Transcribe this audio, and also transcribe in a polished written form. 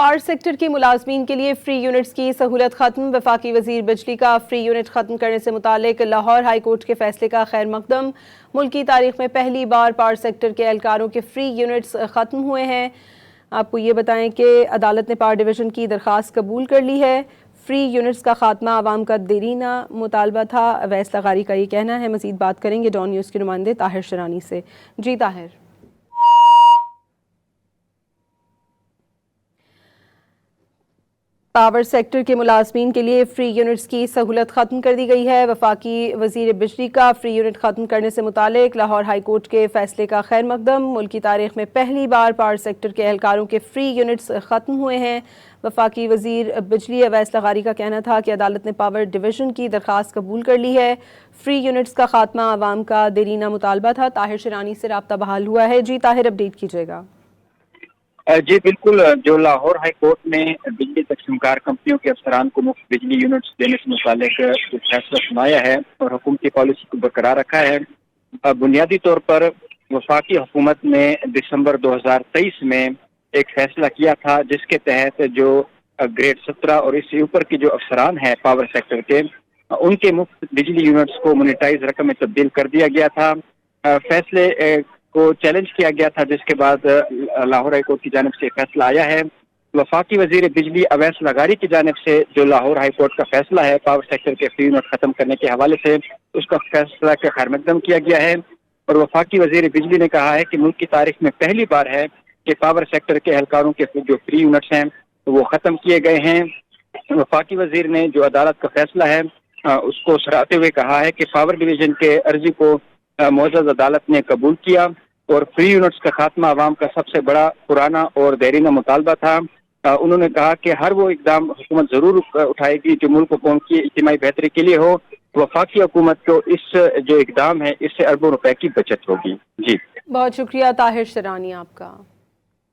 Power sector کے ملازمین کے لیے فری یونٹس کی سہولت ختم۔ وفاقی وزیر بجلی کا فری یونٹ ختم کرنے سے متعلق لاہور ہائی کورٹ کے فیصلے کا خیر مقدم۔ ملکی تاریخ میں پہلی بار پاور سیکٹر کے اہلکاروں کے فری یونٹس ختم ہوئے ہیں۔ آپ کو یہ بتائیں کہ عدالت نے پاور ڈویژن کی درخواست قبول کر لی ہے۔ فری یونٹس کا خاتمہ عوام کا دیرینہ مطالبہ تھا، اویس لغاری کا یہ کہنا ہے۔ مزید بات کریں گے ڈان نیوز کے نمائندے طاہر شرانی سے۔ جی طاہر، پاور سیکٹر کے ملازمین کے لیے فری یونٹس کی سہولت ختم کر دی گئی ہے۔ وفاقی وزیر بجلی کا فری یونٹ ختم کرنے سے متعلق لاہور ہائی کورٹ کے فیصلے کا خیر مقدم۔ ملکی تاریخ میں پہلی بار پاور سیکٹر کے اہلکاروں کے فری یونٹس ختم ہوئے ہیں۔ وفاقی وزیر بجلی اویس لغاری کا کہنا تھا کہ عدالت نے پاور ڈویژن کی درخواست قبول کر لی ہے۔ فری یونٹس کا خاتمہ عوام کا دیرینہ مطالبہ تھا۔ طاہر شرانی سے رابطہ بحال ہوا ہے۔ جی طاہر، اپڈیٹ کیجیے گا۔ جی بالکل، جو لاہور ہائی کورٹ نے بجلی تقسیم کار کمپنیوں کے افسران کو مفت بجلی یونٹس دینے سے متعلق فیصلہ سنایا ہے اور حکومتی پالیسی کو برقرار رکھا ہے۔ بنیادی طور پر وفاقی حکومت نے دسمبر 2023 میں ایک فیصلہ کیا تھا جس کے تحت جو گریڈ 17 اور اس سے اوپر کے جو افسران ہیں پاور سیکٹر کے، ان کے مفت بجلی یونٹس کو مونیٹائز رقم میں تبدیل کر دیا گیا تھا۔ فیصلے کو چیلنج کیا گیا تھا، جس کے بعد لاہور ہائی کورٹ کی جانب سے فیصلہ آیا ہے۔ وفاقی وزیر بجلی اویس لغاری کی جانب سے جو لاہور ہائی کورٹ کا فیصلہ ہے پاور سیکٹر کے فری یونٹ ختم کرنے کے حوالے سے، اس کا فیصلہ کا خیر مقدم کیا گیا ہے۔ اور وفاقی وزیر بجلی نے کہا ہے کہ ملک کی تاریخ میں پہلی بار ہے کہ پاور سیکٹر کے اہلکاروں کے جو فری یونٹس ہیں وہ ختم کیے گئے ہیں۔ وفاقی وزیر نے جو عدالت کا فیصلہ ہے اس کو سراہتے ہوئے کہا ہے کہ پاور ڈویژن کے عرضی کو معزز عدالت نے قبول کیا اور فری یونٹس کا خاتمہ عوام کا سب سے بڑا، پرانا اور دیرینہ مطالبہ تھا۔ انہوں نے کہا کہ ہر وہ اقدام حکومت ضرور اٹھائے گی جو ملک و قوم کی اجتماعی بہتری کے لیے ہو۔ وفاقی حکومت کو اس جو اقدام ہے اس سے اربوں روپے کی بچت ہوگی۔ جی بہت شکریہ طاہر شرانی آپ کا۔